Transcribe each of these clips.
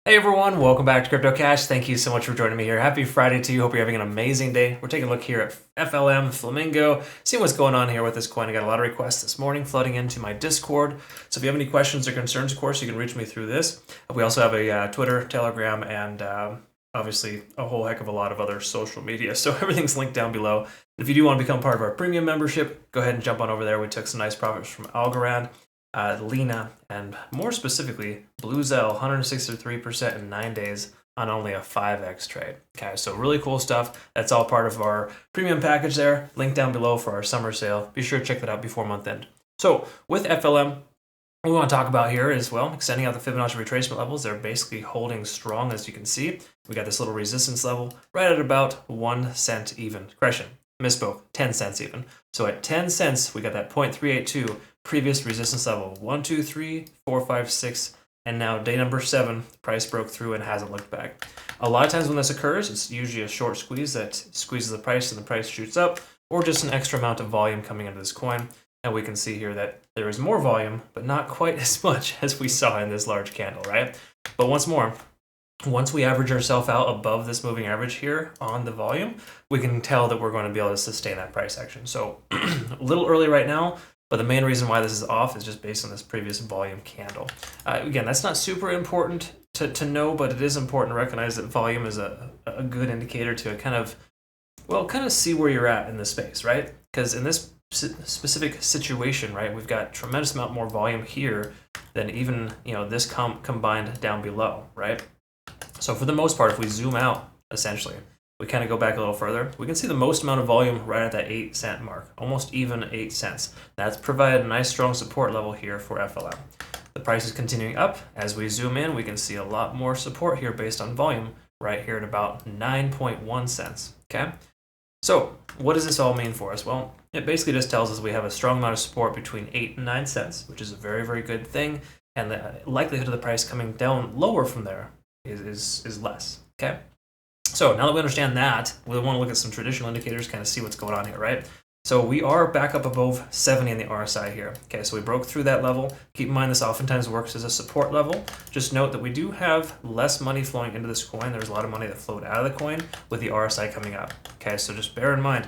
Hey everyone, welcome back to Crypto Cash. Thank you so much for joining me here. Happy Friday to you. Hope you're having an amazing day. We're taking a look here at FLM, Flamingo, seeing what's going on here with this coin. I got a lot of requests this morning flooding into my Discord. So if you have any questions or concerns, of course, you can reach me through this. We also have a Twitter, Telegram, and obviously a whole heck of a lot of other social media. So everything's linked down below. If you do want to become part of our premium membership, go ahead and jump on over there. We took some nice profits from Algorand, Lena, and more specifically, Bluezell, 163% in 9 days on only a 5x trade. Okay, so really cool stuff. That's all part of our premium package there. Link down below for our summer sale. Be sure to check that out before month end. So with FLM, what we want to talk about here is, well, extending out the Fibonacci retracement levels. They're basically holding strong, as you can see. We got this little resistance level right at about 1 cent even. Correction, misspoke, 10 cents even. So at 10 cents, we got that 0.382 previous resistance level. 1, 2, 3, 4, 5, 6, and now day number 7, the price broke through and hasn't looked back. A lot of times when this occurs, it's usually a short squeeze that squeezes the price and the price shoots up, or just an extra amount of volume coming into this coin. And we can see here that there is more volume, but not quite as much as we saw in this large candle, right? But once more, once we average ourselves out above this moving average here on the volume, we can tell that we're going to be able to sustain that price action. So a little early right now, but the main reason why this is off is just based on this previous volume candle. Again, that's not super important to know, but it is important to recognize that volume is a good indicator to kind of see where you're at in the space, right? Because in this specific situation, right, we've got tremendous amount more volume here than even this combined down below, right? So for the most part, if we zoom out, essentially, we kind of go back a little further, we can see the most amount of volume right at that 8 cent mark, almost even 8 cents. That's provided a nice strong support level here for FLM. The price is continuing up. As we zoom in, we can see a lot more support here based on volume right here at about 9.1 cents, okay? So what does this all mean for us? Well, it basically just tells us we have a strong amount of support between 8 and 9 cents, which is a very, very good thing. And the likelihood of the price coming down lower from there is less, okay? So now that we understand that, we want to look at some traditional indicators, kind of see what's going on here, right? So we are back up above 70 in the RSI here. Okay, so we broke through that level. Keep in mind this oftentimes works as a support level. Just note that we do have less money flowing into this coin. There's a lot of money that flowed out of the coin with the RSI coming up. Okay, so just bear in mind,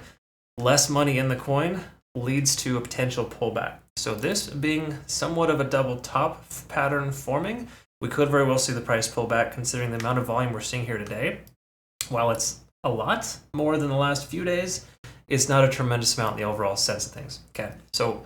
less money in the coin leads to a potential pullback. So this being somewhat of a double top pattern forming, we could very well see the price pull back considering the amount of volume we're seeing here today. While it's a lot more than the last few days, it's not a tremendous amount in the overall sense of things. Okay, so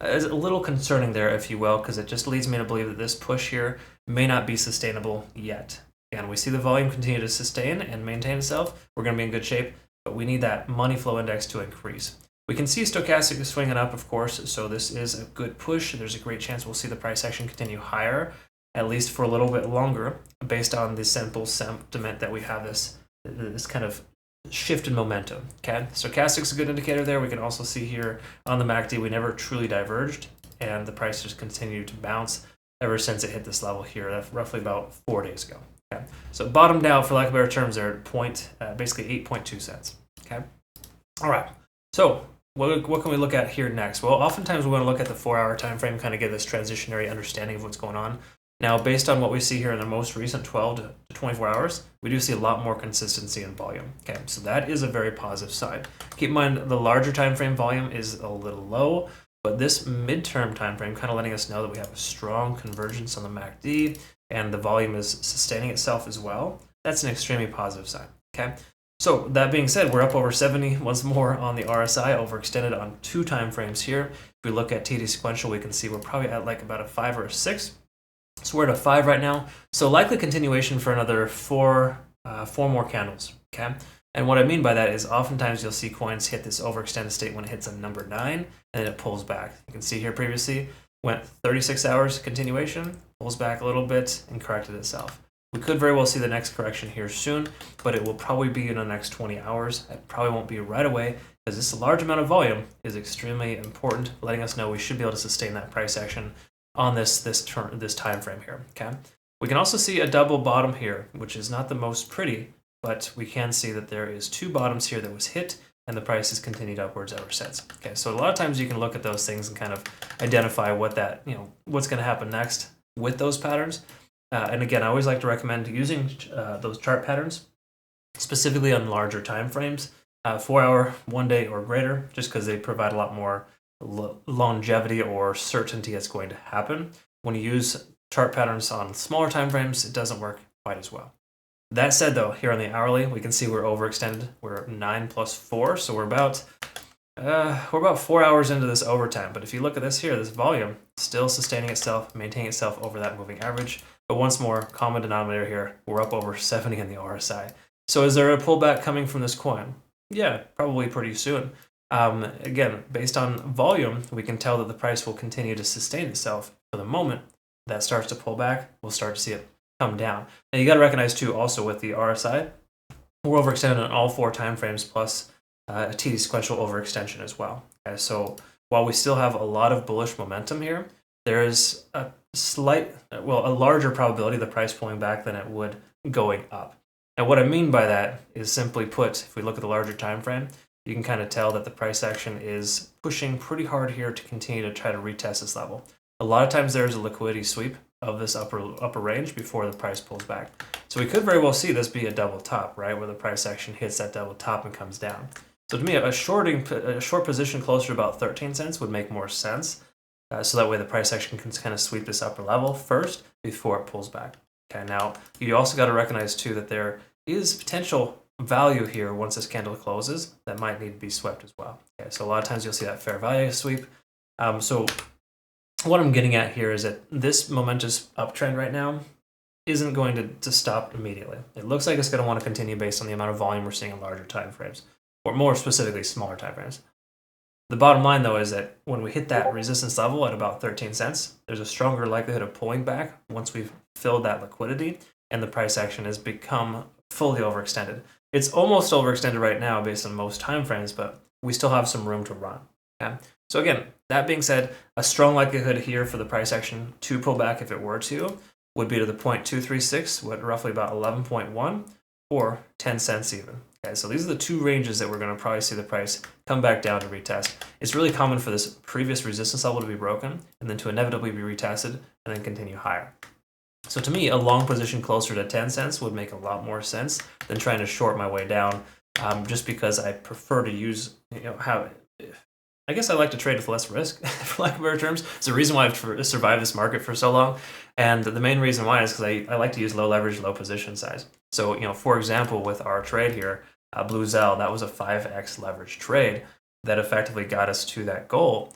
it's a little concerning there, if you will, because it just leads me to believe that this push here may not be sustainable yet. Again, we see the volume continue to sustain and maintain itself. We're going to be in good shape, but we need that money flow index to increase. We can see stochastic is swinging up, of course, so this is a good push. There's a great chance we'll see the price action continue higher, at least for a little bit longer, based on the simple sentiment that we have this kind of shift in momentum. Okay, stochastic's a good indicator there. We can also see here on the MACD we never truly diverged, and the price just continued to bounce ever since it hit this level here. That's roughly about 4 days ago. Okay, so bottomed out, for lack of better terms, there at basically 8.2 cents. Okay, all right. So what can we look at here next? Well, oftentimes we want to look at the 4-hour time frame, kind of get this transitionary understanding of what's going on. Now, based on what we see here in the most recent 12 to 24 hours, we do see a lot more consistency in volume. Okay, so that is a very positive sign. Keep in mind the larger time frame volume is a little low, but this midterm time frame kind of letting us know that we have a strong convergence on the MACD and the volume is sustaining itself as well. That's an extremely positive sign. Okay, so that being said, we're up over 70 once more on the RSI, overextended on 2 time frames here. If we look at TD sequential, we can see we're probably at like about a 5 or a 6. So we're at a 5 right now. So likely continuation for another 4 more candles. Okay. And what I mean by that is oftentimes you'll see coins hit this overextended state when it hits a number 9 and then it pulls back. You can see here previously went 36 hours continuation, pulls back a little bit and corrected itself. We could very well see the next correction here soon, but it will probably be in the next 20 hours. It probably won't be right away because this large amount of volume is extremely important, letting us know we should be able to sustain that price action on this time frame here. Okay, we can also see a double bottom here, which is not the most pretty, but we can see that there is 2 bottoms here that was hit and the price has continued upwards ever since. Okay, so a lot of times you can look at those things and kind of identify what that, what's going to happen next with those patterns. And again, I always like to recommend using those chart patterns, specifically on larger time frames, 4 hour, 1 day or greater, just because they provide a lot more longevity or certainty it's going to happen. When you use chart patterns on smaller time frames, it doesn't work quite as well. That said, though, here on the hourly, we can see we're overextended. We're 9 plus 4, so we're about 4 hours into this overtime. But if you look at this here, this volume still sustaining itself, maintaining itself over that moving average. But once more, common denominator here, we're up over 70 in the RSI. So is there a pullback coming from this coin? Yeah, probably pretty soon. Again, based on volume, we can tell that the price will continue to sustain itself. For the moment that starts to pull back, we'll start to see it come down. Now you got to recognize too, also with the RSI, we're overextended on all 4 time frames plus a TD sequential overextension as well. Okay, so while we still have a lot of bullish momentum here, there is a larger probability of the price pulling back than it would going up. And what I mean by that is, simply put, if we look at the larger time frame, you can kind of tell that the price action is pushing pretty hard here to continue to try to retest this level. A lot of times there's a liquidity sweep of this upper range before the price pulls back. So we could very well see this be a double top, right, where the price action hits that double top and comes down. So to me, a short position closer to about 13 cents would make more sense. So that way the price action can kind of sweep this upper level first before it pulls back. Okay, now you also got to recognize too that there is potential value here once this candle closes that might need to be swept as well. Okay, so a lot of times you'll see that fair value sweep. So what I'm getting at here is that this momentous uptrend right now isn't going to stop immediately. It looks like it's going to want to continue based on the amount of volume we're seeing in larger time frames, or more specifically smaller time frames. The bottom line, though, is that when we hit that resistance level at about 13 cents, there's a stronger likelihood of pulling back once we've filled that liquidity and the price action has become fully overextended. It's almost overextended right now based on most time frames, but we still have some room to run. Okay? So again, that being said, a strong likelihood here for the price action to pull back, if it were to, would be to the 0.236, what, roughly about 11.1 or 10 cents even. Okay, so these are the two ranges that we're going to probably see the price come back down to retest. It's really common for this previous resistance level to be broken and then to inevitably be retested and then continue higher. So to me, a long position closer to 10 cents would make a lot more sense than trying to short my way down, just because I prefer to use, I guess I like to trade with less risk, for lack of better terms. It's the reason why I've survived this market for so long. And the main reason why is because I like to use low leverage, low position size. So, for example, with our trade here, Blue Zell, that was a 5x leverage trade that effectively got us to that goal.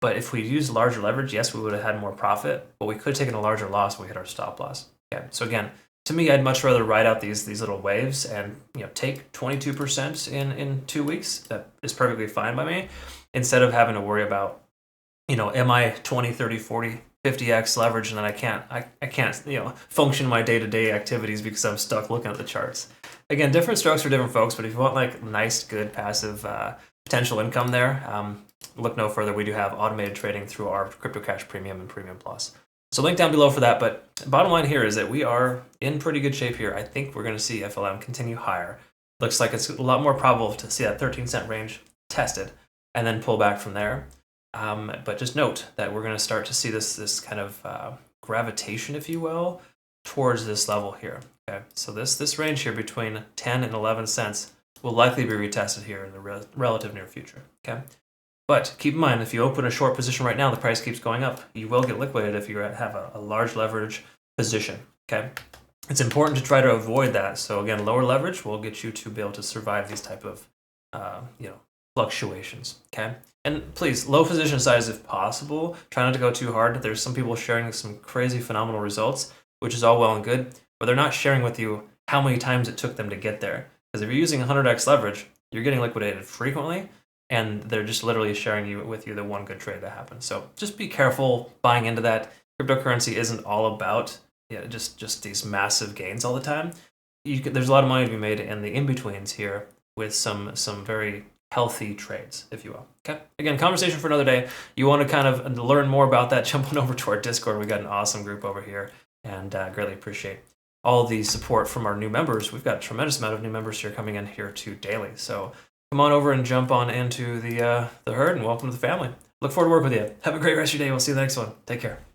But if we used larger leverage, yes, we would have had more profit, but we could have taken a larger loss when we hit our stop loss. Okay, so again, to me, I'd much rather ride out these little waves and take 22% in 2 weeks. That is perfectly fine by me, instead of having to worry about, am I 20, 30, 40, 50x leverage and then I can't function my day-to-day activities because I'm stuck looking at the charts. Again, different strokes for different folks, but if you want like nice, good, passive potential income there, look no further. We do have automated trading through our Crypto Cash Premium and Premium Plus. So link down below for that. But bottom line here is that we are in pretty good shape here. I think we're going to see FLM continue higher. Looks like it's a lot more probable to see that 13-cent range tested and then pull back from there. But just note that we're going to start to see this kind of gravitation, if you will, towards this level here. Okay, so this range here between 10 and 11 cents will likely be retested here in the relative near future. Okay, but keep in mind, if you open a short position right now, the price keeps going up. You will get liquidated if you have a large leverage position. Okay, it's important to try to avoid that. So again, lower leverage will get you to be able to survive these type of fluctuations. Okay, and please, low position size if possible. Try not to go too hard. There's some people sharing some crazy phenomenal results, which is all well and good, but they're not sharing with you how many times it took them to get there. Because if you're using 100x leverage, you're getting liquidated frequently, and they're just literally sharing with you the one good trade that happened. So just be careful buying into that. Cryptocurrency isn't all about just these massive gains all the time. There's a lot of money to be made in the in-betweens here with some very healthy trades, if you will. Okay. Again, conversation for another day. You want to kind of learn more about that, jump on over to our Discord. We got an awesome group over here, and greatly appreciate all the support from our new members. We've got a tremendous amount of new members here coming in here too daily. So come on over and jump on into the herd, and welcome to the family. Look forward to working with you. Have a great rest of your day. We'll see you in the next one. Take care.